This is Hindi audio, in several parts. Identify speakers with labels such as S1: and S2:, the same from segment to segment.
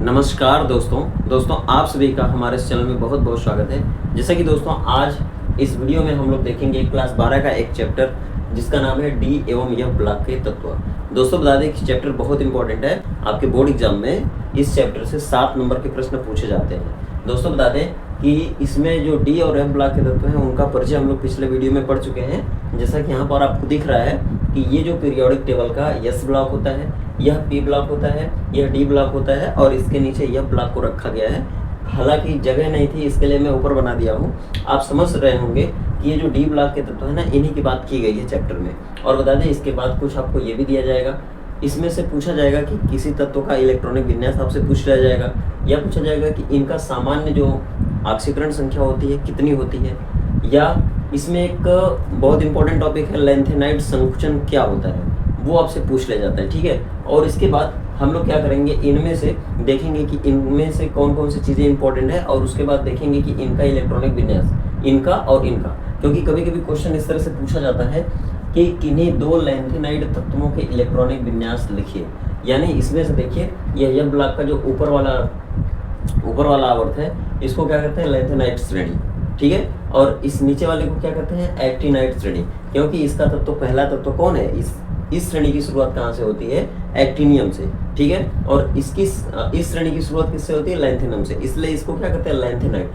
S1: नमस्कार दोस्तों आप सभी का हमारे इस चैनल में बहुत बहुत स्वागत है। जैसा कि दोस्तों आज इस वीडियो में हम लोग देखेंगे क्लास 12 का एक चैप्टर जिसका नाम है डी एवं एफ ब्लॉक के तत्व। दोस्तों बता दें कि चैप्टर बहुत इंपॉर्टेंट है, आपके बोर्ड एग्जाम में इस चैप्टर से 7 नंबर के प्रश्न पूछे जाते हैं। दोस्तों बता दें कि इसमें जो डी और एफ ब्लॉक के तत्व हैं उनका परिचय हम लोग पिछले वीडियो में पढ़ चुके हैं। जैसा कि यहाँ पर आपको दिख रहा है कि ये जो पीरियोडिक टेबल का एस ब्लॉक होता है, यह पी ब्लॉक होता है, यह डी ब्लॉक होता है और इसके नीचे यह ब्लॉक को रखा गया है। हालांकि जगह नहीं थी इसके लिए मैं ऊपर बना दिया हूँ। आप समझ रहे होंगे कि ये जो डी ब्लॉक के तत्व है ना, इन्हीं की बात की गई है चैप्टर में। और बता दें इसके बाद कुछ आपको ये भी दिया जाएगा, इसमें से पूछा जाएगा कि किसी तत्व का इलेक्ट्रॉनिक विन्यास आपसे पूछ लिया जाएगा, या पूछा जाएगा कि इनका सामान्य जो ऑक्सीकरण संख्या होती है कितनी होती है, या इसमें एक बहुत इंपॉर्टेंट टॉपिक है लैंथेनाइड संकुचन क्या होता है, वो आपसे पूछ लिया जाता है। ठीक है, और इसके बाद हम लोग क्या करेंगे, इनमें से देखेंगे कि इनमें से कौन कौन सी चीज़ें इंपॉर्टेंट है और उसके बाद देखेंगे कि इनका इलेक्ट्रॉनिक विन्यास, इनका और इनका। क्योंकि कभी कभी क्वेश्चन इस तरह से पूछा जाता है कि किन्हीं दो लैंथेनाइड तत्वों के इलेक्ट्रॉनिक विन्यास लिखिए। यानी इसमें से देखिए यह ब्लॉक का जो ऊपर वाला आवर्त है इसको क्या कहते हैं, लैंथेनाइड श्रेणी। ठीक है, और इस नीचे वाले को क्या कहते हैं, एक्टिनाइड श्रेणी। क्योंकि इसका तत्व पहला तत्व कौन है, इस श्रेणी की शुरुआत कहाँ से होती है, एक्टिनियम से। ठीक है, और इस श्रेणी की शुरुआत किससे होती है, लैंथेनम से। इसलिए इसको क्या कहते हैं, लैंथेनाइड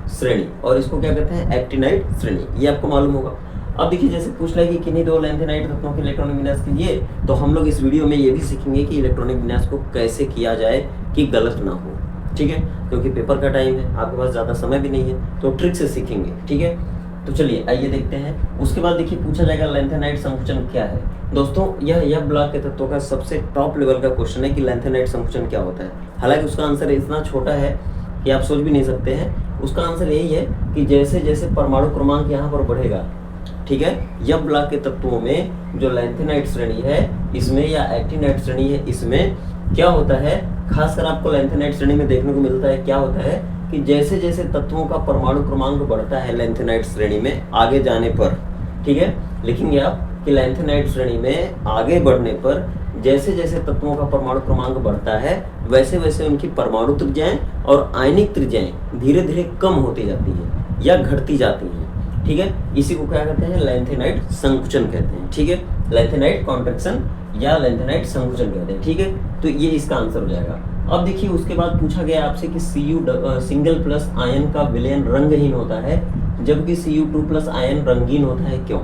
S1: श्रेणी, और इसको क्या कहते हैं, एक्टिनाइड श्रेणी। ये आपको मालूम होगा। अब देखिए जैसे पूछ रहा है कि किन्हीं दो लैंथेनाइड तत्वों के इलेक्ट्रॉनिक विन्यास कीजिए, तो हम लोग इस वीडियो में ये भी सीखेंगे कि इलेक्ट्रॉनिक विन्यास को कैसे किया जाए कि गलत ना हो। ठीक है, क्योंकि पेपर का टाइम है, आपके पास ज़्यादा समय भी नहीं है, तो ट्रिक से सीखेंगे। ठीक है, तो चलिए आइए देखते हैं। उसके बाद देखिए पूछा जाएगा लैंथेनाइड संकुचन क्या है। दोस्तों यह ब्लॉक के तत्वों का सबसे टॉप लेवल का क्वेश्चन है कि लैंथेनाइड संकुचन क्या होता है। हालांकि उसका आंसर इतना छोटा है कि आप सोच भी नहीं सकते हैं। उसका आंसर यही है कि जैसे जैसे परमाणु क्रमांक यहाँ पर बढ़ेगा, ठीक है, यह ब्लॉक के तत्वों में जो लैंथेनाइड श्रेणी है इसमें या एक्टिनाइड श्रेणी है इसमें क्या होता है, खासकर आपको लैंथेनाइड श्रेणी में देखने को मिलता है क्या होता है कि जैसे जैसे तत्वों का परमाणु क्रमांक बढ़ता है लैंथेनाइड श्रेणी में आगे जाने पर, ठीक है, लिखेंगे आप कि लैंथेनाइड श्रेणी में आगे बढ़ने पर जैसे जैसे तत्वों का परमाणु क्रमांक बढ़ता है वैसे वैसे उनकी परमाणु त्रिज्याएं और आयनिक त्रिज्याएं धीरे धीरे कम होती जाती हैं या घटती जाती हैं। ठीक है, इसी को क्या कहते हैं, लैंथेनाइड संकुचन कहते हैं। ठीक है, लैंथेनाइड कॉन्ट्रैक्शन या लैंथेनाइड संकुचन कहते हैं। ठीक है, तो ये इसका आंसर हो जाएगा। अब देखिए उसके बाद पूछा गया आपसे कि Cu सिंगल प्लस आयन का विलयन रंगहीन होता है जबकि Cu2 प्लस आयन रंगीन होता है, क्यों।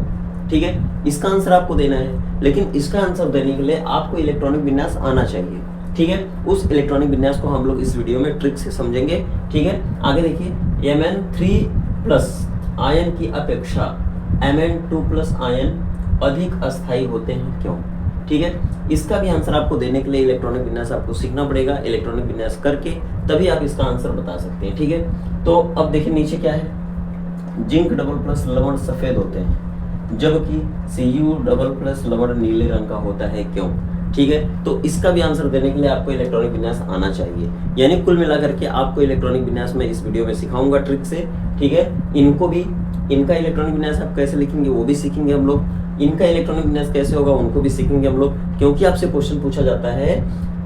S1: ठीक है, इसका आंसर आपको देना है, लेकिन इसका आंसर देने के लिए आपको इलेक्ट्रॉनिक विन्यास आना चाहिए। ठीक है, उस इलेक्ट्रॉनिक विन्यास को हम लोग इस वीडियो में ट्रिक से समझेंगे। ठीक है, आगे देखिए Mn3 प्लस आयन की अपेक्षा Mn2 प्लस आयन अधिक अस्थायी होते हैं, क्यों। ठीक है, इसका भी आंसर आपको देने के लिए इलेक्ट्रॉनिक विन्यास आपको सीखना पड़ेगा। इलेक्ट्रॉनिक विन्यास करके तभी आप इसका आंसर बता सकते हैं। ठीक है, तो अब देखिए नीचे क्या है, जिंक डबल प्लस लवण सफेद होते हैं जबकि Cu डबल प्लस लवण नीले रंग का होता है, क्यों। ठीक है, तो इसका भी आंसर देने के लिए आपको इलेक्ट्रॉनिक विन्यास आना चाहिए। यानी कुल मिलाकर के आपको इलेक्ट्रॉनिक विन्यास में इस वीडियो में सिखाऊंगा ट्रिक से। ठीक है, इनको भी, इनका इलेक्ट्रॉनिक विन्यास आप कैसे लिखेंगे वो भी सीखेंगे हम लोग, इनका इलेक्ट्रॉनिक विन्यास कैसे होगा उनको भी सीखेंगे हम लोग। क्योंकि आपसे क्वेश्चन पूछा जाता है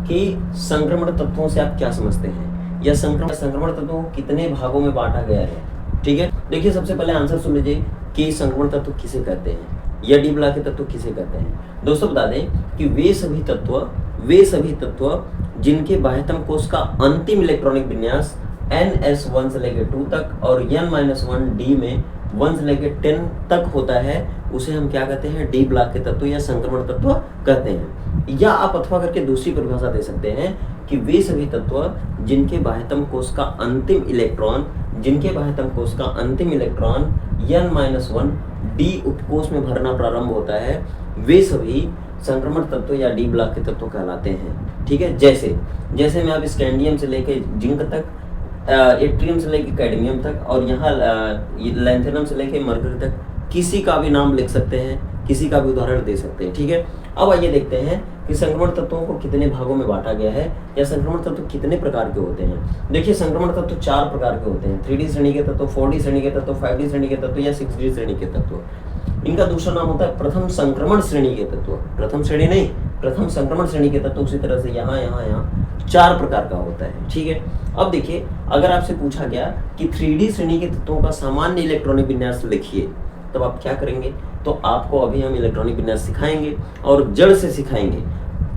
S1: कि संक्रमण तत्वों से आप क्या समझते हैं, या संक्रमण तत्वों को कितने भागों में बांटा गया है। ठीक है, देखिए सबसे पहले आंसर सुन लीजिए कि संक्रमण तत्व किसे कहते हैं या डी ब्लॉक के तत्व किसे कहते हैं। दोस्तों बता दें कि वे सभी तत्व जिनके बाह्यतम कोश का अंतिम इलेक्ट्रॉनिक विन्यास NS1 से लेकर 2 तक और N-1 D में 1 से लेकर 10 तक होता है, उसे हम क्या कहते हैं, डी ब्लॉक के तत्व या संक्रमण तत्व कहते हैं। या आप अथवा करके दूसरी परिभाषा दे सकते हैं कि वे सभी तत्व जिनके बाह्यतम कोश का अंतिम इलेक्ट्रॉन N-1 D उपकोश में भरना प्रारंभ होता है, वे सभी संक्रमण तत्व या डी ब्लॉक के तत्व कहलाते हैं। ठीक है, जैसे में आप स्कैंडियम से लेकर जिंक तक, एट्रियम से लेकर कैडमियम तक और यहाँ लैंथेनम से लेकर मरकरी तक किसी का भी नाम लिख सकते हैं, किसी का भी उदाहरण दे सकते हैं। ठीक है, अब आइए देखते हैं कि संक्रमण तत्वों को कितने भागों में बांटा गया है या संक्रमण तत्व कितने प्रकार के होते हैं। देखिए संक्रमण तत्व 4 प्रकार के होते हैं, 3D श्रेणी के तत्व, 4D श्रेणी के तत्व, 5D श्रेणी के तत्व या 6D श्रेणी के तत्व। इनका दूसरा नाम होता है प्रथम संक्रमण श्रेणी के तत्व, प्रथम श्रेणी नहीं, प्रथम संक्रमण श्रेणी के तत्व। उसी तरह से यहाँ 4 प्रकार का होता है, ठीक है। अब देखिए, अगर आपसे पूछा गया कि 3D श्रेणी के तत्वों का सामान्य इलेक्ट्रॉनिक विन्यास लिखिए, तब आप क्या करेंगे? तो आपको अभी हम इलेक्ट्रॉनिक विन्यास सिखाएंगे और जड़ से सिखाएंगे,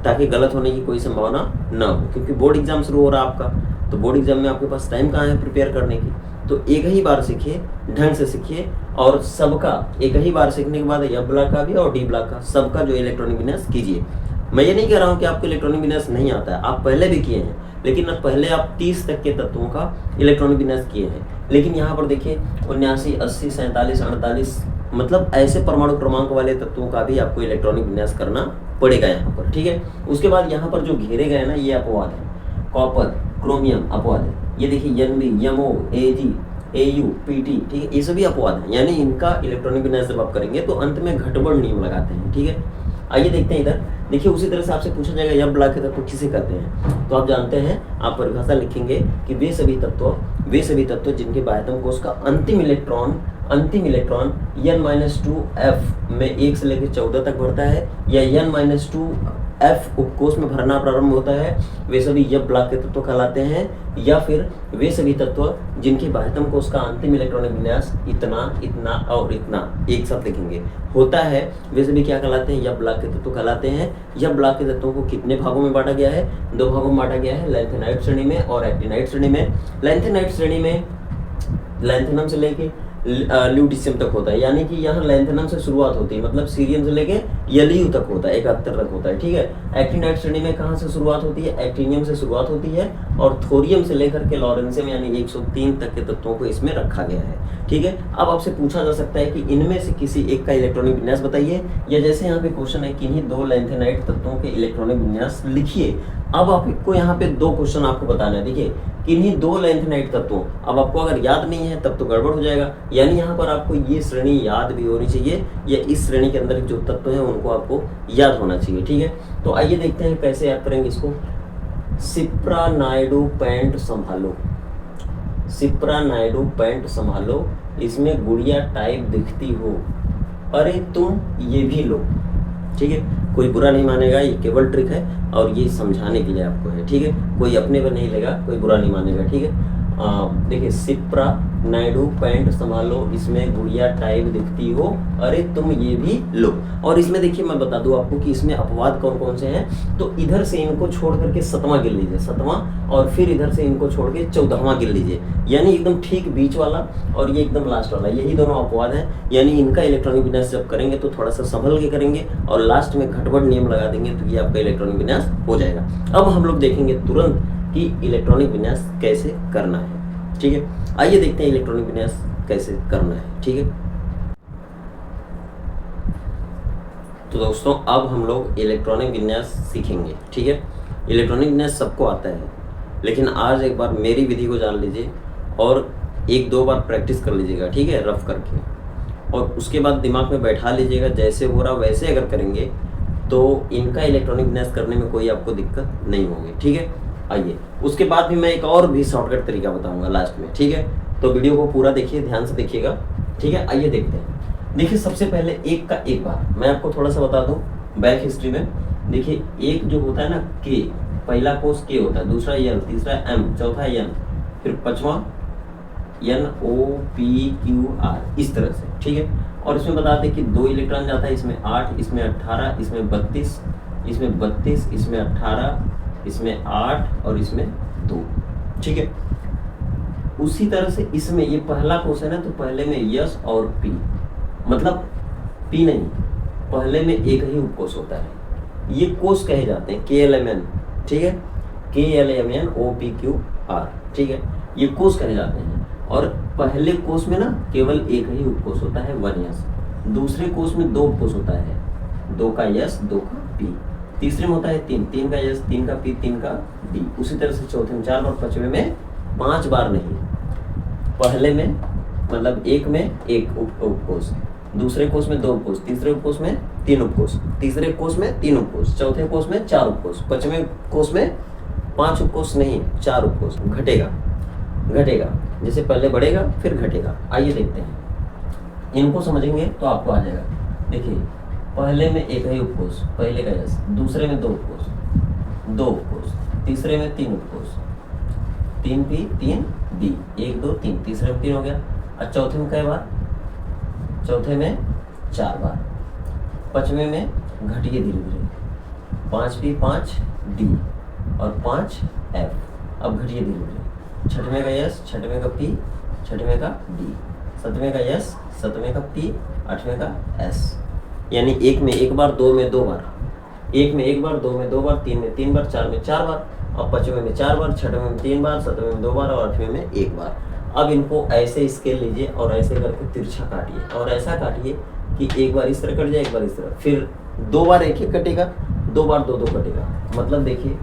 S1: ताकि गलत होने की कोई संभावना ना हो, क्योंकि बोर्ड एग्जाम शुरू हो रहा है आपका। तो बोर्ड एग्जाम में आपके पास टाइम कहाँ है प्रिपेयर करने की? तो एक ही बार सीखिए, ढंग से सीखिए, और सबका एक ही बार सीखने के बाद एफ ब्लॉक का भी और डी ब्लॉक का सबका जो इलेक्ट्रॉनिक विन्यास कीजिए। मैं ये नहीं कह रहा हूँ कि आपको इलेक्ट्रॉनिक विन्यास नहीं आता है, आप पहले भी किए हैं, लेकिन पहले आप 30 तक के तत्वों का इलेक्ट्रॉनिक विन्यास किए हैं। लेकिन यहाँ पर देखिए 79, 80, 47, 48, मतलब ऐसे परमाणु क्रमांक वाले तत्वों का भी आपको इलेक्ट्रॉनिक विन्यास करना पड़ेगा यहाँ पर, ठीक है। उसके बाद यहाँ पर जो घेरे गए ना, ये अपवाद है। कॉपर, क्रोमियम अपवाद है। ये देखिए Nb, MO, Ag, Au, Pt, ठीक है, ये सभी अपवाद है। यानी इनका इलेक्ट्रॉनिक विन्यास जब आप करेंगे तो अंत में घटबड़ नियम लगाते हैं, ठीक है। आइए देखते हैं इधर। देखिए उसी तरह से आपसे पूछा जाएगा एफ ब्लॉक के तत्व किसे कहते हैं? तो आप जानते हैं, आप परिभाषा लिखेंगे कि वे सभी तत्व जिनके बाह्यतम कोश का अंतिम इलेक्ट्रॉन N-2F में 1 से लेकर 14 तक भरता है, या N-2F उपकोश में भरना प्रारंभ होता है, वे सभी एफ ब्लॉक के तत्व कहलाते हैं। या फिर वे सभी तत्व जिनके बाह्यतम कोश का अंतिम इलेक्ट्रॉनिक विन्यास इतना, इतना और इतना एक साथ लिखेंगे होता है, वे सभी क्या कहलाते हैं? एफ ब्लॉक के तत्व कहलाते हैं। एफ ब्लॉक के तत्वों को कितने भागों में बांटा गया है? 2 भागों में बांटा गया है, लैंथेनाइड श्रेणी में और एक्टिनाइड श्रेणी में। लैंथेनाइड श्रेणी में लैंथेनम से लेके ल्यूटिशियम तक होता है, यानी कि यहाँ लैंथेनम से शुरुआत होती है, मतलब सीरियम से लेके यलियू तक होता है, 71 तक होता है, ठीक है। एक्टिनाइड श्रेणी में कहाँ से शुरुआत होती है? एक्टिनियम से शुरुआत होती है, और थोरियम से लेकर के लॉरेंशियम यानी 103 तक के तत्वों को इसमें रखा गया है, ठीक है। अब आपसे पूछा जा सकता है कि इनमें से किसी एक का इलेक्ट्रॉनिक विन्यास बताइए, या जैसे यहाँ पे क्वेश्चन है कि इन्हीं 2 लैंथेनाइड तत्वों के इलेक्ट्रॉनिक विन्यास लिखिए। अब आपको यहाँ पे 2 क्वेश्चन आपको बताना है। देखिए किन्हीं 2 लैंथेनाइड तत्वों, अब आपको अगर याद नहीं है तब तो गड़बड़ हो जाएगा, यानी यहाँ पर आपको ये श्रेणी याद भी होनी चाहिए, या इस श्रेणी के अंदर जो तत्व हैं उनको आपको याद होना चाहिए, ठीक है। तो आइए देखते हैं कैसे याद करेंगे इसको। सिप्रानाइडो पैंट संभालो, सिप्रानाइडो पैंट संभालो, इसमें गुड़िया टाइप दिखती हो, अरे तुम ये भी लो, ठीक है। कोई बुरा नहीं मानेगा, ये केवल ट्रिक है और ये समझाने के लिए आपको है, ठीक है। कोई अपने पर नहीं लेगा, कोई बुरा नहीं मानेगा, ठीक है। देखिए सिप्रानाइडो पैंट संभालो, इसमें गुड़िया टाइप दिखती हो, अरे तुम ये भी लो। और इसमें देखिए मैं बता दूं आपको कि इसमें अपवाद कौन कौन से हैं। तो इधर से इनको छोड़ करके 7वां गिन लीजिए, 7वां, और फिर इधर से इनको छोड़ के 14वां गिन लीजिए, यानी एकदम ठीक बीच वाला और ये एकदम लास्ट वाला, यही दोनों अपवाद हैं। यानी इनका इलेक्ट्रॉनिक विन्यास जब करेंगे तो थोड़ा सा संभल के करेंगे और लास्ट में घटबड़ नियम लगा देंगे तो ये आपका इलेक्ट्रॉनिक विन्यास हो जाएगा। अब हम लोग देखेंगे तुरंत कि इलेक्ट्रॉनिक विन्यास कैसे करना है, ठीक है। आइए देखते हैं इलेक्ट्रॉनिक विन्यास कैसे करना है, ठीक है। तो दोस्तों अब हम लोग इलेक्ट्रॉनिक विन्यास सीखेंगे, ठीक है। इलेक्ट्रॉनिक विन्यास सबको आता है, लेकिन आज एक बार मेरी विधि को जान लीजिए और 1-2 बार प्रैक्टिस कर लीजिएगा, ठीक है, रफ करके, और उसके बाद दिमाग में बैठा लीजिएगा जैसे हो रहा वैसे अगर करेंगे तो इनका इलेक्ट्रॉनिक विन्यास करने में कोई आपको दिक्कत नहीं होगी, ठीक है। आइए उसके बाद भी मैं एक और भी शॉर्टकट तरीका बताऊंगा लास्ट में, ठीक है। तो वीडियो को पूरा देखिए, ध्यान से देखिएगा, ठीक है। आइए देखते हैं। देखिए सबसे पहले एक का एक बार मैं आपको थोड़ा सा बता दूं बैक हिस्ट्री में। देखिए एक जो होता है ना के, पहला कोष के होता है, दूसरा एल, तीसरा एम, चौथा एन, फिर 5वां NOPQR, इस तरह से, ठीक है। और इसमें बताते हैं कि 2 इलेक्ट्रॉन जाता है, इसमें 8, इसमें 18, इसमें 32, इसमें 32, इसमें 18, इसमें 8 और इसमें 2, ठीक है। उसी तरह से इसमें ये पहला कोष है ना, तो पहले में यस और पी, मतलब पी नहीं, पहले में एक ही उपकोष होता है, ये कोष कहे जाते हैं KLMN, ठीक है, KLMNOPQR, ठीक है, ये कोष कहे जाते हैं। और पहले कोष में ना केवल एक ही उपकोष होता है 1s, दूसरे कोष में 2 उपकोष होता है, 2 का S 2 का P, तीसरे में होता है 3 का S 3 का P 3 का D, उसी तरह से चौथे में 4 बार, 5वें में 5 बार नहीं, पहले में मतलब एक में एक उपकोष, दूसरे कोष में 2 उपकोष, तीसरे उपकोष में 3 उपकोष, तीसरे कोष में 3 उपकोष, चौथे कोष में 4 उपकोष, 5वें कोष में 5 उपकोष नहीं 4 उपकोष। घटेगा जैसे पहले बढ़ेगा फिर घटेगा। आइए देखते हैं, इनको समझेंगे तो आपको आ जाएगा। देखिए पहले में एक ही उपकोष, पहले का यस, दूसरे में 2 उपकोष, 2 उपकोष, तीसरे में 3 उपकोष, 3p 3d, 1 2 3, तीसरे में 3 हो गया। और चौथे में कई बार, चौथे में 4 बार, पांचवें में घटिए धीरे धीरे, 5p 5d और 5f। अब घटिए धीरे धीरे, छठवें का s, छठवें का p, छठवें का d, सातवें का s, सातवें का p, आठवें का s। यानी एक में एक बार, दो में दो बार, एक में एक बार, दो में दो बार, तीन में तीन बार, चार में चार बार, और पांचवें में 4 बार, छठवें में 3 बार, सातवें में 2 बार और आठवें में 1 बार। अब इनको ऐसे स्केल लीजिए और ऐसे करके तिरछा काटिए, और ऐसा काटिए कि एक बार इस तरह कट जाए, एक बार इस तरह, फिर 2 बार एक एक कटेगा, 2 बार दो दो कटेगा। मतलब देखिए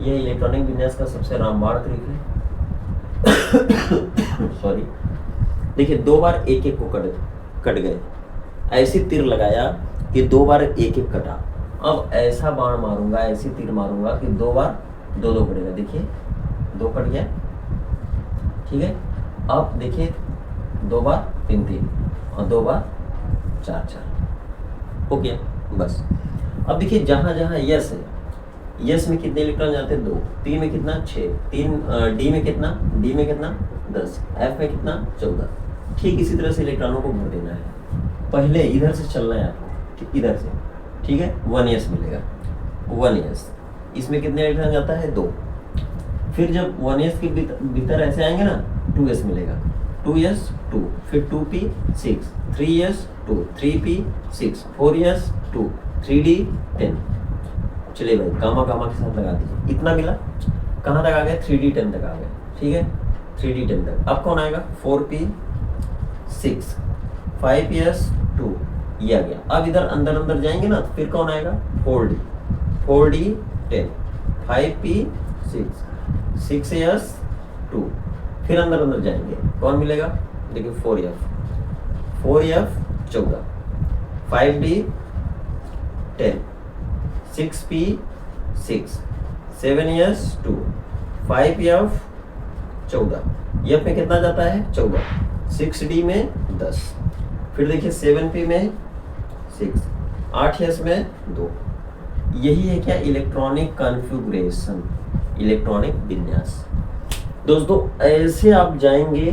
S1: यह इलेक्ट्रॉनिक विन्यास का सबसे रामबाण ट्रिक है। सॉरी, देखिए 2 बार एक एक को कट गए, ऐसी तीर लगाया कि 2 बार एक एक कटा। अब ऐसा बाण मारूंगा, ऐसी तीर मारूंगा कि 2 बार दो दो कटेगा। देखिए 2 कट गया, ठीक है। अब देखिए 2 बार 3 3 और 2 बार 4 4 हो गया बस। अब देखिए जहां जहां यस है, यस में कितने इलेक्ट्रॉन जाते हैं 2, पी में कितना 6, 3 डी में कितना, 10, एफ में कितना 14। ठीक इसी तरह से इलेक्ट्रॉनों को भर देना है। पहले इधर से चलना है आपको, इधर से, ठीक है। 1s मिलेगा, 1s, इसमें कितने इलेक्ट्रॉन जाता है 2। फिर जब 1s के भीतर ऐसे आएंगे ना, 2s मिलेगा, 2s 2, फिर 2p 6, 3s 2, 3p 6, 4s 2, 3d 10। चलिए भाई गामा गामा के साथ लगा दीजिए। इतना मिला, कहाँ तक आ गया 3d 10 तक आ गया, ठीक है। 3d 10 तक। अब कौन आएगा 4p 6, 5s 2, ये आ गया। अब इधर अंदर अंदर जाएंगे ना, तो फिर कौन आएगा 4d 10, 5p 6, 6s 2, फिर अंदर अंदर जाएंगे, कौन मिलेगा देखिए 4f 14, 5d 10, 6p 6, 7s 2, 5f 14, f में कितना जाता है 14, 6d में 10, फिर देखिए 7p में 6, 8s में 2। यही है क्या इलेक्ट्रॉनिक कॉन्फ़िगरेशन, इलेक्ट्रॉनिक विन्यास। दोस्तों ऐसे आप जाएंगे,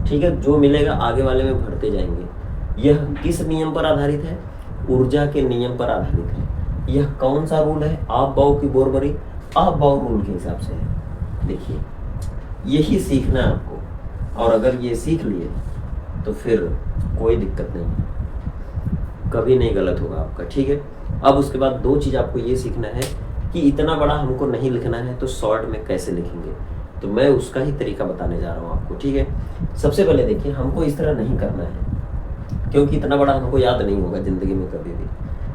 S1: ठीक है, जो मिलेगा आगे वाले में भरते जाएंगे। यह किस नियम पर आधारित है, ऊर्जा के नियम पर आधारित है। यह कौन सा रूल है, आप बाउ की बोरबरी, आप बाउ रूल के हिसाब से है। देखिए यही सीखना है आपको, और अगर ये सीख लिए तो फिर कोई दिक्कत नहीं, कभी नहीं गलत होगा आपका, ठीक है। अब उसके बाद 2 चीज़ आपको ये सीखना है कि इतना बड़ा हमको नहीं लिखना है तो शॉर्ट में कैसे लिखेंगे, तो मैं उसका ही तरीका बताने जा रहा हूँ आपको, ठीक है। सबसे पहले देखिए हमको इस तरह नहीं करना है, क्योंकि इतना बड़ा हमको याद नहीं होगा ज़िंदगी में कभी भी,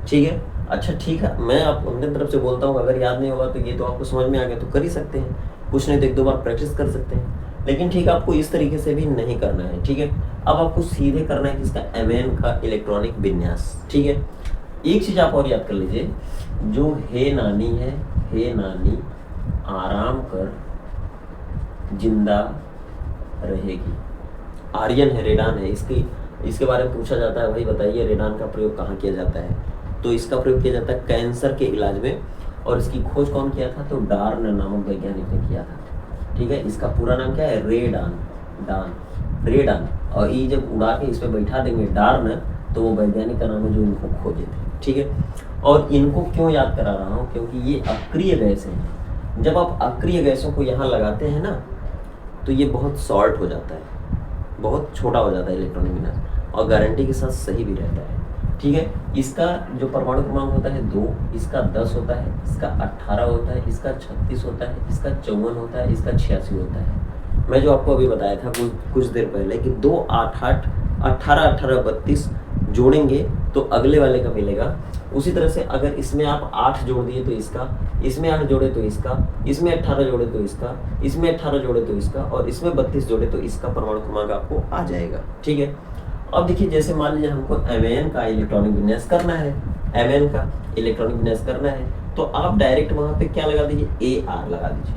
S1: ठीक है। अच्छा ठीक है, मैं आप अपने तरफ से बोलता हूँ, अगर याद नहीं होगा तो ये तो आपको समझ में आ गया तो कर ही सकते हैं, कुछ नहीं तो 1-2 बार प्रैक्टिस कर सकते हैं। लेकिन ठीक है, आपको इस तरीके से भी नहीं करना है, ठीक है। अब आपको सीधे करना है किसका, एमएन का इलेक्ट्रॉनिक विन्यास, ठीक है। एक चीज़ आप और याद कर लीजिए, जो हे नानी है, हे नानी आराम कर जिंदा रहेगी, आर्यन है, रेडान है। इसके बारे में पूछा जाता है, भाई बताइए रेडान का प्रयोग कहाँ किया जाता है, तो इसका प्रयोग किया जाता है कैंसर के इलाज में, और इसकी खोज कौन किया था, तो डार्न नामक वैज्ञानिक ने किया था, ठीक है। इसका पूरा नाम क्या है, रेडान, और ये जब उड़ा के इस पर बैठा देंगे डार्न, तो वो वैज्ञानिक का नाम है जो इनको खोजे थे, ठीक है। और इनको क्यों याद करा रहा हूँ, क्योंकि ये अक्रिय गैस हैं। जब आप अक्रिय गैसों को यहाँ लगाते हैं ना, तो ये बहुत शॉर्ट हो जाता है, बहुत छोटा हो जाता है इलेक्ट्रॉनिक विन्यास, और गारंटी के साथ सही भी रहता है, ठीक है। इसका जो परमाणु क्रमांक होता है 2, इसका 10 होता है, इसका 18 होता है, इसका 36 होता है, इसका 54 होता है, इसका 86 होता है। मैं जो आपको अभी बताया था कुछ देर पहले कि 2 8 8 18 18 32 जोड़ेंगे तो अगले वाले का मिलेगा। उसी तरह से अगर इसमें आप 8 जोड़ दिए तो इसका, इसमें 8 जोड़े तो इसका, इसमें 18 जोड़े तो इसका, इसमें 18 जोड़े तो इसका, और इसमें 32 जोड़े तो इसका परमाणु क्रमांक आपको आ जाएगा, ठीक है। अब देखिए जैसे मान लीजिए हमको एमएन का इलेक्ट्रॉनिक विन्यास करना है, एमएन का इलेक्ट्रॉनिक विन्यास करना है, तो आप डायरेक्ट वहां पे क्या लगा दीजिए, AR लगा दीजिए,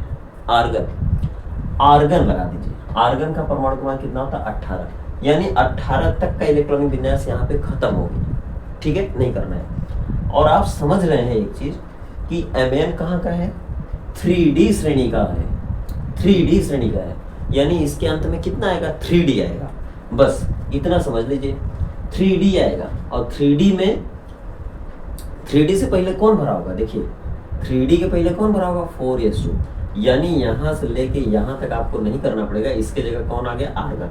S1: आर्गन लगा दीजिए। आर्गन का परमाणु क्रमांक कितना होता है 18, यानी 18 तक का इलेक्ट्रॉनिक विन्यास यहाँ पे खत्म हो गया, ठीक है, नहीं करना है। और आप समझ रहे हैं एक चीज कि एमएन कहाँ का है, 3D श्रेणी का है, 3D श्रेणी का है, यानी इसके अंत में कितना आएगा, 3D आएगा। बस इतना समझ लीजिए, 3D आएगा। और 3D में 3D से पहले कौन भरा होगा, देखिए 3D के पहले कौन भरा होगा, 4s2, यानी यहाँ से लेके यहाँ तक आपको नहीं करना पड़ेगा, इसके जगह कौन आ गया, आर्गन।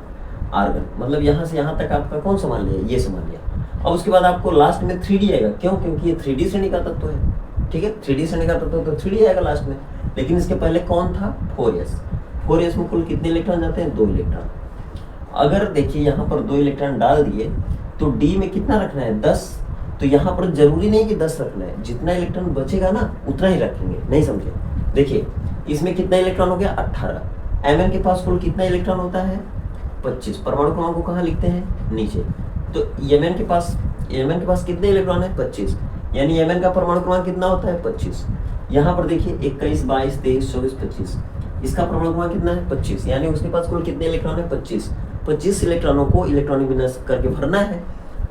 S1: आर्गन मतलब यहाँ से यहाँ तक आपका कौन संभाल लिया, ये संभाल लिया। अब उसके बाद आपको लास्ट में 3D आएगा, क्यों, क्योंकि ये 3D श्रेणी का तत्व है, ठीक है, 3D श्रेणी का तत्व, तो 3D आएगा लास्ट में। लेकिन इसके पहले कौन था, 4s में कुल कितने इलेक्ट्रॉन जाते हैं, 2 इलेक्ट्रॉन। अगर देखिए यहाँ पर 2 इलेक्ट्रॉन डाल दिए तो D में कितना रखना है, 10। तो यहाँ पर जरूरी नहीं कि 10 रखना है, जितना इलेक्ट्रॉन बचेगा ना उतना ही रखेंगे, नहीं समझे। देखिए इसमें कितना इलेक्ट्रॉन हो गया, 18। Mn के पास कुल कितना इलेक्ट्रॉन होता है, 25। परमाणु क्रमांक को कहाँ लिखते हैं, नीचे। तो Mn के पास कितने इलेक्ट्रॉन है, 25, यानी Mn का परमाणु क्रमांक कितना होता है, 25। यहाँ पर देखिए 21, 22, 23, 24, 25, इसका परमाणु क्रमांक कितना है, 25, यानी उसके पास कुल कितने इलेक्ट्रॉन है, 25। 25 इलेक्ट्रॉनों को इलेक्ट्रॉनिक विन्यास करके भरना है।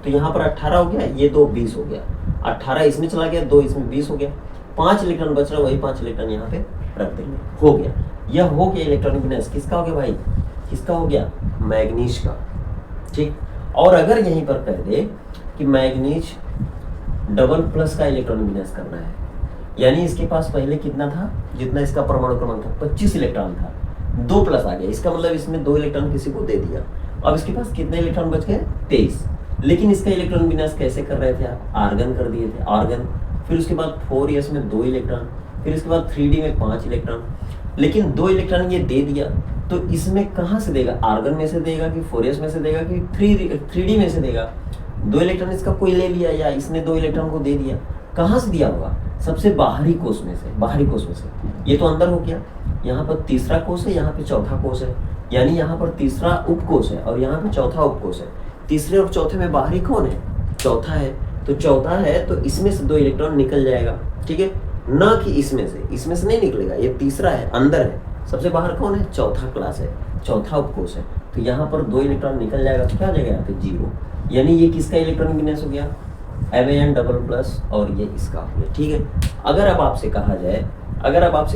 S1: तो यहाँ पर 18 हो गया, ये 2 20 हो गया, 18 इसमें चला गया, 2 इसमें 20 हो गया, 5 इलेक्ट्रॉन बच रहा है, वही 5 इलेक्ट्रॉन यहाँ पे रख देंगे, हो गया। यह हो गया इलेक्ट्रॉनिक विन्यास, किसका हो गया भाई, किसका हो गया, मैग्नीज का, ठीक। और अगर यहीं पर कह दे कि मैग्नीज डबल प्लस का इलेक्ट्रॉनिक विन्यास करना है, यानी इसके पास पहले कितना था, जितना इसका परमाणु क्रमांक था 25 इलेक्ट्रॉन था, 2 प्लस आ गया, इसका मतलब इसमें 2 इलेक्ट्रॉन किसी को दे दिया। अब इसके पास कितने इलेक्ट्रॉन बच गए, 23। लेकिन इसका इलेक्ट्रॉन विन्यास कैसे कर रहे थे आप, आर्गन कर दिए थे, आर्गन। फिर उसके बाद 4s में 2 इलेक्ट्रॉन, फिर उसके बाद 3D में 5 इलेक्ट्रॉन। लेकिन 2 इलेक्ट्रॉन ये दे दिया, तो इसमें कहाँ से देगा, आर्गन में से देगा कि 4s में से देगा कि 3D में से देगा। 2 इलेक्ट्रॉन इसका कोई ले लिया या इसने 2 इलेक्ट्रॉन को दे दिया, कहाँ से दिया होगा, सबसे बाहरी कोष में से, बाहरी कोष में से। ये तो अंदर हो गया, यहाँ पर तीसरा कोष है, यहाँ पे चौथा कोष है, यानी यहाँ पर तीसरा उपकोष है और यहाँ पे चौथा उपकोष है। तीसरे और चौथे में बाहरी कौन है, चौथा है। तो चौथा है तो इसमें से 2 इलेक्ट्रॉन निकल जाएगा, ठीक है, ना कि इसमें से नहीं निकलेगा, ये तीसरा है, अंदर है। सबसे बाहर कौन है, चौथा क्लास है, चौथा उपकोष है। तो यहाँ पर 2 इलेक्ट्रॉन निकल जाएगा, तो क्या आ जाएगा यहाँ पे 0, यानी ये किसका इलेक्ट्रॉनिक विन्यास हो गया, Mn डबल प्लस, और ये इसका हो गया, ठीक है। अगर अब आपसे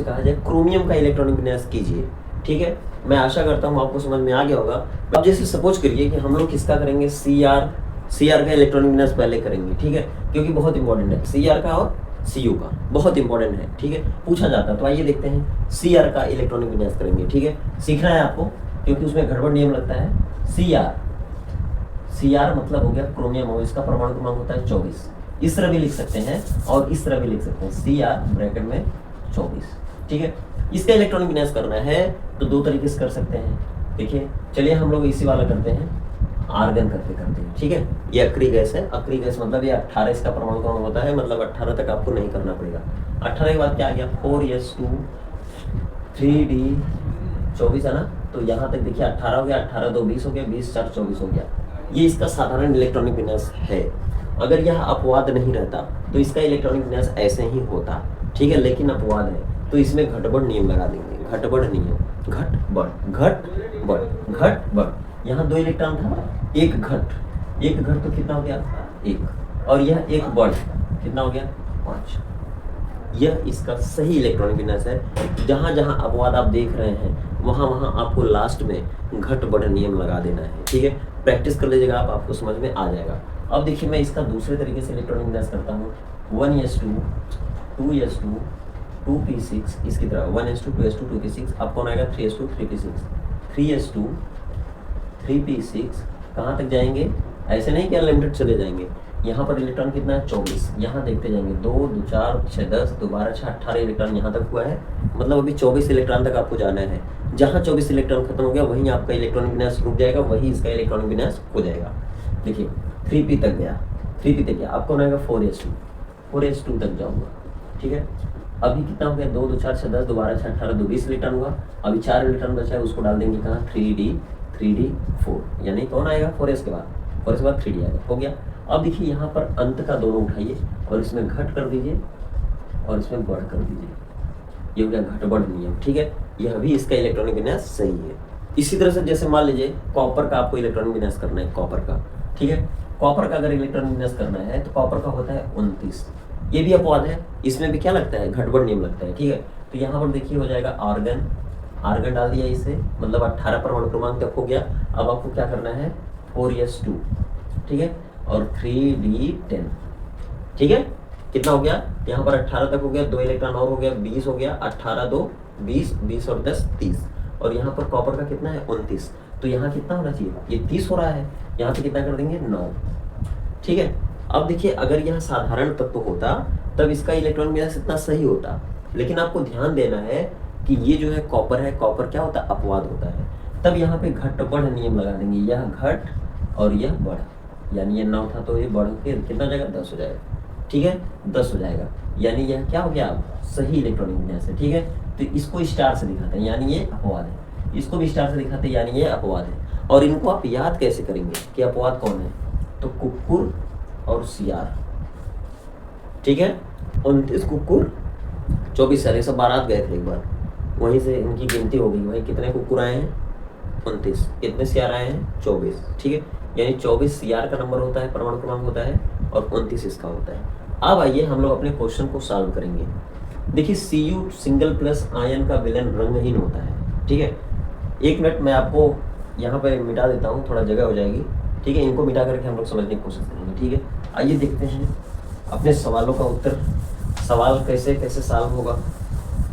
S1: कहा जाए क्रोमियम का इलेक्ट्रॉनिक विन्यास कीजिए, ठीक है, मैं आशा करता हूँ आपको समझ में आ गया होगा। अब जैसे सपोज करिए कि हम लोग किसका करेंगे, Cr का इलेक्ट्रॉनिक विन्यास पहले करेंगे, ठीक है, क्योंकि बहुत इंपॉर्टेंट है, Cr का और Cu का बहुत इंपॉर्टेंट है, ठीक है, पूछा जाता है। तो आइए देखते हैं, Cr का इलेक्ट्रॉनिक विन्यास करेंगे, ठीक है, सीखना है आपको क्योंकि उसमें गड़बड़ नियम लगता है। Cr मतलब हो गया क्रोमियम, और इसका परमाणु क्रमांक होता है 24। इस तरह भी लिख सकते हैं और इस तरह भी लिख सकते हैं, Cr ब्रैकेट में 24, ठीक है। इसका इलेक्ट्रॉनिक विन्यास करना है तो 2 तरीके से कर सकते हैं, देखिए, चलिए हम लोग इसी वाला करते हैं, आर्गन करते हैं, ठीक है। ये अक्री गैस है, अक्री गैस मतलब ये 18 इसका परमाणु क्रमांक होता है, मतलब 18 तक आपको नहीं करना पड़ेगा। 18 के बाद क्या आ गया, 4s2 3D 24 है ना, तो यहाँ तक देखिए 18 हो गया, 18 2 20 हो गया, 20 4 24 हो गया। ये इसका साधारण इलेक्ट्रॉनिक विन्यास है। अगर यह अपवाद नहीं रहता तो इसका इलेक्ट्रॉनिक विन्यास ऐसे ही होता, ठीक है, लेकिन अपवाद है तो इसमें घटबढ़ नियम लगा देंगे, घटबढ़ नियम, घटबढ़। यहाँ 2 इलेक्ट्रॉन था, एक घट तो कितना हो गया, 1, और यह एक बढ़ कितना हो गया, 5। यह इसका सही इलेक्ट्रॉनिक विन्यास है। जहाँ जहाँ अपवाद आप देख रहे हैं वहाँ वहाँ आपको लास्ट में घट बढ़ नियम लगा देना है, ठीक है, प्रैक्टिस कर लीजिएगा आप, आपको समझ में आ जाएगा। अब देखिए मैं इसका दूसरे तरीके से इलेक्ट्रॉनिक विन्यास करता हूँ, 1s2 2s2 2p6, इसकी तरह 1s2 2s2 2p6, अब कौन आएगा 3s2 3p6, 3s2 3p6, कहाँ तक जाएंगे, ऐसे नहीं कि अनलिमिटेड चले जाएंगे। यहाँ पर इलेक्ट्रॉन कितना है, 24, यहाँ देखते जाएंगे, 2 2 4 6 10 2 12 6 18 इलेक्ट्रॉन यहाँ तक हुआ है, मतलब अभी 24 इलेक्ट्रॉन तक आपको जाना है। जहाँ 24 इलेक्ट्रॉन खत्म हो गया वहीं आपका इलेक्ट्रॉनिक विन्यास रुक जाएगा, वही इसका इलेक्ट्रॉनिक विन्यास हो जाएगा। देखिए 3p तक गया, 3p तक गया, आपको आएगा 4s2 तक जाऊँगा, ठीक है। अभी कितना हो गया, 2 2 4 6 10 2 12 6 18 2 20 इलेक्ट्रॉन हुआ, अभी 4 इलेक्ट्रॉन बचा है, उसको डाल देंगे कहाँ, 3d 4, यानी कौन आएगा 4s के बाद, 4s के बाद 3d आएगा, हो गया। अब देखिए यहाँ पर अंत का दोनों उठाइए और इसमें घट कर दीजिए और इसमें बढ़ कर दीजिए, ये हो गया घट बढ़ नियम, ठीक है। यह भी इसका इलेक्ट्रॉनिक विन्यास सही है। इसी तरह से जैसे मान लीजिए कॉपर का आपको इलेक्ट्रॉनिक विन्यास करना है, कॉपर का, ठीक है, कॉपर का अगर इलेक्ट्रॉनिक विन्यास करना है तो कॉपर का होता है 29, ये भी अपवाद है, इसमें भी क्या लगता है, घटबढ़ नियम लगता है, ठीक है। तो यहाँ पर देखिए हो जाएगा आर्गन, आर्गन डाल दिया इसे, मतलब 18 परमाणु क्रमांक तक हो गया। अब आपको क्या करना है 4s2, ठीक है, और 3d10, ठीक है। कितना हो गया यहाँ पर 18 तक हो गया, 2 इलेक्ट्रॉन और हो गया 20 हो गया, 18 2 20, 20 और 10 30, और यहाँ पर कॉपर का कितना है 29, तो यहाँ कितना होना चाहिए, ये 30 हो रहा है, यहाँ पे कितना कर देंगे 9, ठीक है। अब देखिए अगर यह साधारण तत्व होता तब इसका इलेक्ट्रॉन बैलेंस इतना सही होता, लेकिन आपको ध्यान देना है कि ये जो है कॉपर क्या होता है अपवाद होता है, तब यहाँ पे घट बढ़ नियम लगा देंगे, यह घट और यह बढ़, यानी ये 9 था तो ये बढ़ के कितना हो जाएगा 10 हो जाएगा, ठीक है 10 हो जाएगा, यानी यह क्या हो गया सही इलेक्ट्रॉनिक विन्यास है, ठीक है। तो इसको स्टार से दिखाते हैं यानी ये अपवाद है, इसको भी स्टार से दिखाते हैं यानी ये अपवाद है। और इनको आप याद कैसे करेंगे कि अपवाद कौन है, तो कुक्कुर और सियार, ठीक है। 29 कुक्कुर 24 सियार, ये सब बारात गए थे एक बार, वहीं से इनकी गिनती हो गई, वहीं कितने कुक्कुर आए हैं 29, कितने सियार आए हैं 24, ठीक है। यानी 24 सियार का नंबर होता है, परमाणु क्रमांक होता है, और 29 इसका होता है। अब आइए हम लोग अपने क्वेश्चन को सॉल्व करेंगे। देखिए Cu सिंगल प्लस आयन का विलयन रंगहीन होता है, ठीक है। 1 मिनट मैं आपको यहाँ पर मिटा देता हूँ, थोड़ा जगह हो जाएगी, ठीक है। इनको मिटा करके हम लोग समझने की कोशिश करेंगे, ठीक है। आइए देखते हैं अपने सवालों का उत्तर, सवाल कैसे कैसे सॉल्व होगा,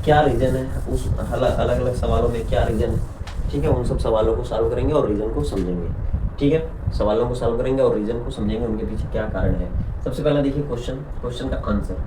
S1: क्या रीजन है उस अलग अलग सवालों में, क्या रीजन है, ठीक है। उन सब सवालों को सॉल्व करेंगे और रीजन को समझेंगे, ठीक है। सवालों को सॉल्व करेंगे और रीजन को समझेंगे, उनके पीछे क्या कारण है। सबसे पहला देखिए क्वेश्चन का आंसर,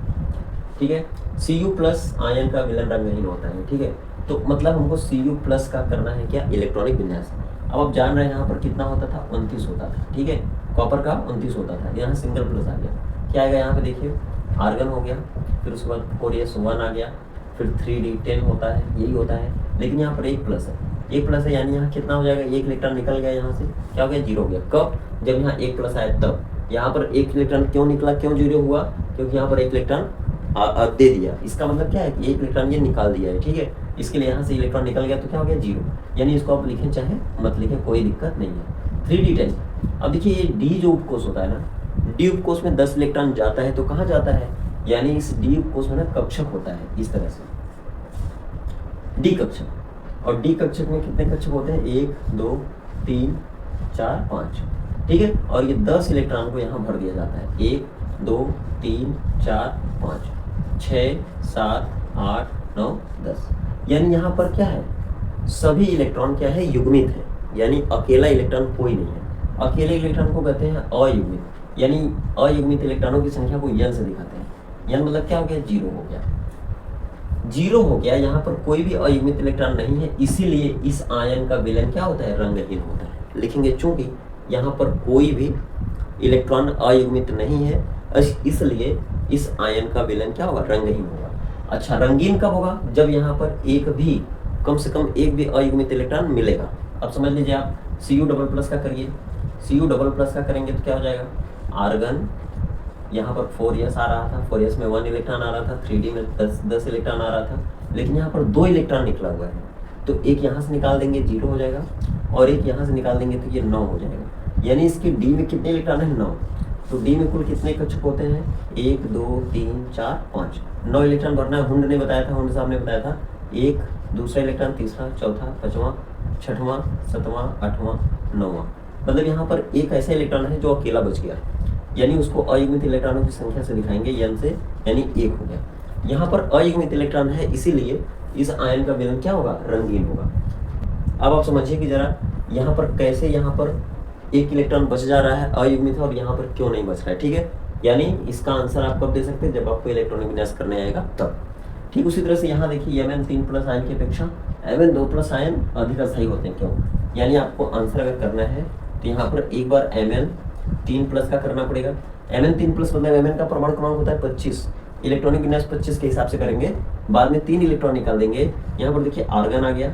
S1: ठीक है। Cu प्लस आयन का विलयन रंगहीन होता है, ठीक है। तो मतलब हमको Cu प्लस का करना है क्या इलेक्ट्रॉनिक विन्यास। अब आप जान रहे हैं यहाँ पर कितना होता था 29 होता था, ठीक है। कॉपर का 29 होता था, यहाँ सिंगल प्लस आ गया, क्या आएगा यहाँ पे देखिए आर्गन हो गया, फिर उसके बाद 4s1 आ गया, फिर 3d10 होता है, यही होता है। लेकिन यहाँ पर 1 प्लस है, 1 प्लस है यानी यहाँ कितना हो जाएगा, 1 इलेक्ट्रॉन निकल गया, यहाँ से क्या हो गया 0 हो गया। कब, जब यहाँ 1 प्लस आया तब। यहाँ पर 1 इलेक्ट्रॉन क्यों निकला, क्यों 0 हुआ, क्योंकि यहाँ पर 1 इलेक्ट्रॉन दे दिया। इसका मतलब क्या है कि 1 इलेक्ट्रॉन ये निकाल दिया है, ठीक है। इसके लिए यहाँ से इलेक्ट्रॉन निकल गया तो क्या हो गया 0, यानी इसको आप लिखें चाहे मत लिखें, कोई दिक्कत नहीं है। 3d10, अब देखिए ये डी जो उपकोष होता है ना, डी उपकोष में 10 इलेक्ट्रॉन जाता है तो कहाँ जाता है, यानी इस डी उपकोष में ना कक्षक होता है इस तरह से, डी कक्षक। और डी कक्षक में कितने कक्षक होते हैं 1 2 3 4 5, ठीक है। और ये 10 इलेक्ट्रॉन को यहाँ भर दिया जाता है, 1 2 3 4 5 6 7 8 9 10, यानी यहाँ पर क्या है सभी इलेक्ट्रॉन क्या है युग्मित है, यानी अकेला इलेक्ट्रॉन कोई नहीं है। अकेले इलेक्ट्रॉन को कहते हैं अयुग्मित, यानी अयुग्मित इलेक्ट्रॉनों की संख्या को n से दिखाते हैं। n मतलब क्या हो गया 0 हो गया, 0 हो गया, यहाँ पर कोई भी अयुग्मित इलेक्ट्रॉन नहीं है, इसीलिए इस आयन का विलयन क्या होता है रंगहीन होता है। लिखेंगे चूंकि यहाँ पर कोई भी इलेक्ट्रॉन अयुग्मित नहीं है, इसलिए इस आयन का विलयन क्या होगा रंगहीन होगा। अच्छा रंगीन कब होगा, जब यहाँ पर एक भी कम से कम एक भी अयुग्मित इलेक्ट्रॉन मिलेगा। अब समझ लीजिए आप Cu डबल प्लस का करिए, Cu डबल प्लस का करेंगे तो क्या हो जाएगा आर्गन, यहाँ पर 4s आ रहा था, 4s में 1 इलेक्ट्रॉन आ रहा था, 3d में 10 इलेक्ट्रॉन आ रहा था, लेकिन यहाँ पर 2 इलेक्ट्रॉन निकला हुआ है, तो एक यहाँ से निकाल देंगे 0 हो जाएगा, और एक यहाँ से निकाल देंगे तो ये 9 हो जाएगा। यानी इसकी डी में कितने इलेक्ट्रॉन है 9, तो डी में कुल कितने कक्षक होते हैं 1 2 3 4 5, 9 इलेक्ट्रॉन भरना है। हुंड ने बताया था, हुंड साहब ने बताया था, एक दूसरा इलेक्ट्रॉन, तीसरा, चौथा, पांचवा, छठवां, सातवां, आठवां, नौवां, मतलब यहाँ पर एक ऐसा इलेक्ट्रॉन है जो अकेला बच गया, यानी उसको अयुग्मित इलेक्ट्रॉनों की संख्या से दिखाएंगे n से, यानी 1 हो गया। यहाँ पर अयुग्मित इलेक्ट्रॉन है, इसीलिए इस आयन का विलयन क्या होगा रंगीन होगा। अब आप समझिए कि जरा यहाँ पर कैसे यहाँ पर 1 इलेक्ट्रॉन बच जा रहा है अयुग्मित है, और यहाँ पर क्यों नहीं बच रहा है, ठीक है। यानी इसका आंसर आप कब दे सकते हैं, जब आपको इलेक्ट्रॉनिक विन्यास करने आएगा तब। ठीक उसी तरह से यहाँ देखिए Mn3+ आयन की अपेक्षा Mn2+ आयन अधिक अस्थायी होते हैं, क्यों, यानी आपको आंसर अगर करना है तो यहाँ पर एक बार Mn3+ का करना पड़ेगा। Mn3+ मतलब Mn का परमाणु क्रमांक होता है 25, इलेक्ट्रॉनिक विन्यास 25 के हिसाब से करेंगे, बाद में 3 इलेक्ट्रॉन निकाल देंगे। यहाँ पर देखिए आर्गन आ गया,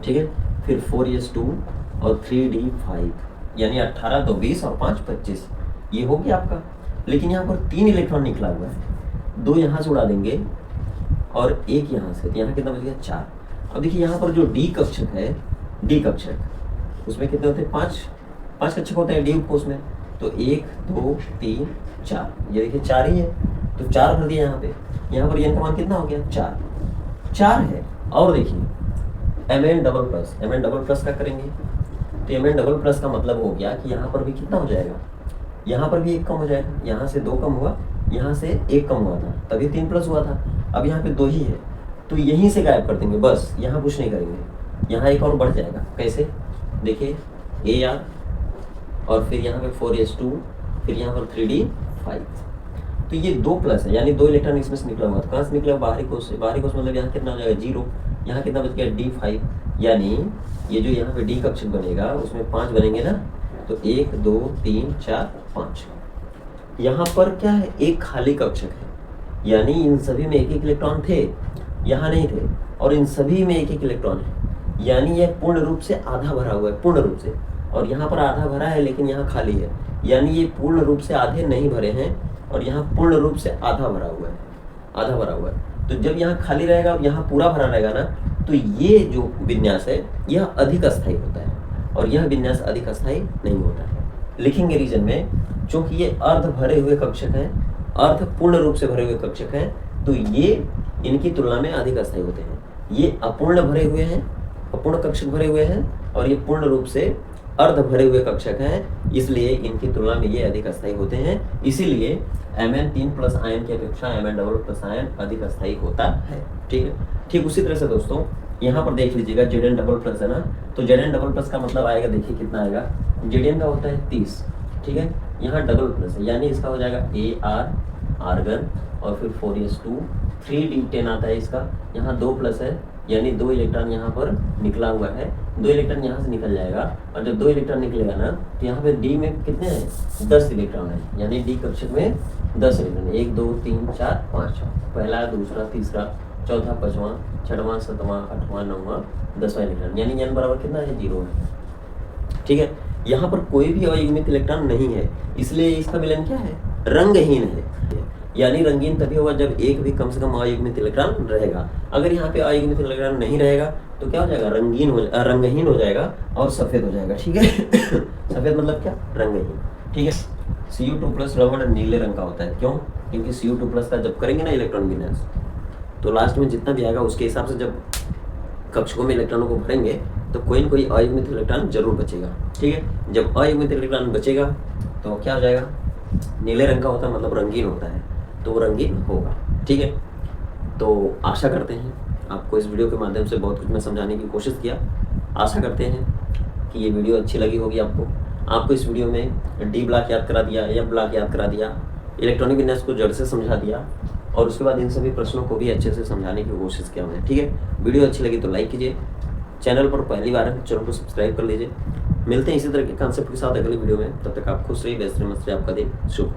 S1: ठीक है, फिर 4s2 और 3d5, यानी 18 2 20 और 5 25, ये हो गया आपका। लेकिन यहाँ पर 3 इलेक्ट्रॉन निकला हुआ है, 2 यहाँ से उड़ा देंगे और 1 यहाँ से, तो यहाँ कितना बच गया 4। अब देखिए यहाँ पर जो डी कक्षक है, डी कक्षक उसमें कितने होते हैं 5 कक्षक होते हैं डी उपकोष में, तो 1 2 3 4, ये देखिए 4 ही है, तो 4 भर दिया यहाँ पे। यहाँ पर n का मान कितना हो गया 4, 4 है। और देखिए Mn double plus, Mn double plus का करेंगे तो Mn डबल प्लस का मतलब हो गया कि यहाँ पर भी कितना हो जाएगा, यहाँ पर भी 1 कम हो जाएगा, यहाँ से 2 कम हुआ, यहाँ से 1 कम हुआ था, तभी 3 प्लस हुआ था। अब यहाँ पे 2 ही है तो यहीं से गायब कर देंगे बस, यहाँ कुछ नहीं करेंगे। यहाँ एक और बढ़ जाएगा, कैसे देखिए AR और फिर यहाँ पे 4s2, फिर यहाँ पर 3d5। तो ये 2 प्लस है, यानी 2 इलेक्ट्रॉन इसमें से निकला हुआ। तो कहाँ से निकला, बाहरी कोश से। बाहरी कोश मतलब यहाँ कितना हो जाएगा 0, यहाँ कितना बच गया d5, यानी ये जो यहाँ पे d कक्षक बनेगा उसमें 5 बनेंगे ना, तो 1 2 3 4 5। यहाँ पर क्या है, एक खाली कक्षक है, यानी इन सभी में एक एक इलेक्ट्रॉन थे, यहाँ नहीं थे, और इन सभी में एक एक इलेक्ट्रॉन है, यानी यह पूर्ण रूप से आधा भरा हुआ है, पूर्ण रूप से। और यहाँ पर आधा भरा है लेकिन यहाँ खाली है, यानी ये पूर्ण रूप से आधे नहीं भरे हैं, और यहाँ पूर्ण रूप से आधा भरा हुआ है, आधा भरा हुआ है। तो जब यहाँ खाली रहेगा और यहाँ पूरा भरा रहेगा ना, तो ये जो विन्यास है यह अधिक अस्थायी होता है, और यह विन्यास अधिक अस्थायी नहीं होता है। लिखेंगे रीजन में, चूंकि ये अर्ध भरे हुए कक्षक हैं, अर्ध पूर्ण रूप से भरे हुए कक्षक हैं, तो ये इनकी तुलना में अधिक अस्थायी होते हैं। ये अपूर्ण भरे हुए हैं, अपूर्ण कक्षक भरे हुए हैं, और ये पूर्ण रूप से अर्ध भरे हुए कक्षक हैं, इसलिए इनकी तुलना में ये अधिक अस्थायी होते हैं। इसीलिए Mn3 प्लस आयन की अपेक्षा Mn डबल प्लस आयन अधिक अस्थायी होता है। ठीक है, ठीक उसी तरह से दोस्तों यहाँ पर देख लीजिएगा Zn डबल प्लस है ना, तो Zn डबल प्लस का मतलब आएगा, देखिए कितना आएगा, Zn का होता है 30, ठीक है, यहाँ डबल प्लस है, यानी इसका हो जाएगा Ar आर्गन, और फिर 4s2, 3d10 आता है इसका, यहाँ 2 प्लस है, यानी 2 इलेक्ट्रॉन यहाँ पर निकला हुआ है, 2 इलेक्ट्रॉन यहाँ से निकल जाएगा, और जब 2 इलेक्ट्रॉन निकलेगा ना, तो यहाँ पे D में कितने हैं, 10 इलेक्ट्रॉन है, यानी D कक्षक में 10 इलेक्ट्रॉन, 1 2 3 4 5, पहला, दूसरा, तीसरा, चौथा, पांचवा, छठवां, सातवां, आठवां, नौवां, 10वां इलेक्ट्रॉन, यानी n बराबर कितना है, 0 है। ठीक है, यहाँ पर कोई भी अयुग्मित इलेक्ट्रॉन नहीं है, इसलिए इसका विलन क्या है, रंगहीन है, यानी रंगीन तभी होगा जब एक भी कम से कम अयुग्मित इलेक्ट्रॉन रहेगा। अगर यहाँ पे अयुग्मित इलेक्ट्रॉन नहीं रहेगा तो क्या हो जाएगा, रंगहीन हो जाएगा और सफेद हो जाएगा। ठीक है सफेद मतलब क्या, रंगहीन। ठीक है, Cu2 प्लस लगभग नीले रंग का होता है, क्यों, क्योंकि Cu2 प्लस का जब करेंगे ना इलेक्ट्रॉन विन्यास, तो लास्ट में जितना भी आएगा उसके हिसाब से जब कक्षकों में इलेक्ट्रॉनों को भरेंगे तो कोई न कोई अयुग्मित इलेक्ट्रॉन जरूर बचेगा। ठीक है, जब अयुग्मित इलेक्ट्रॉन बचेगा तो क्या हो जाएगा, नीले रंग का होता है, मतलब रंगीन होता है, तो वो रंगीन होगा। ठीक है, तो आशा करते हैं आपको इस वीडियो के माध्यम से बहुत कुछ मैं समझाने की कोशिश किया। आशा करते हैं कि ये वीडियो अच्छी लगी होगी आपको इस वीडियो में डी ब्लॉक याद करा दिया, एफ ब्लॉक याद करा दिया, इलेक्ट्रॉनिक विन्यास को जड़ से समझा दिया, और उसके बाद इन सभी प्रश्नों को भी अच्छे से समझाने की कोशिश किया मैंने। ठीक है, वीडियो अच्छी लगी तो लाइक कीजिए, चैनल पर पहली बार है चैनल को सब्सक्राइब कर लीजिए। मिलते हैं इसी तरह के कॉन्सेप्ट के साथ अगली वीडियो में, तब तक आप खुश रहिए, व्यस्त रहिए, मस्त रहिए, आपका दिन शुभ।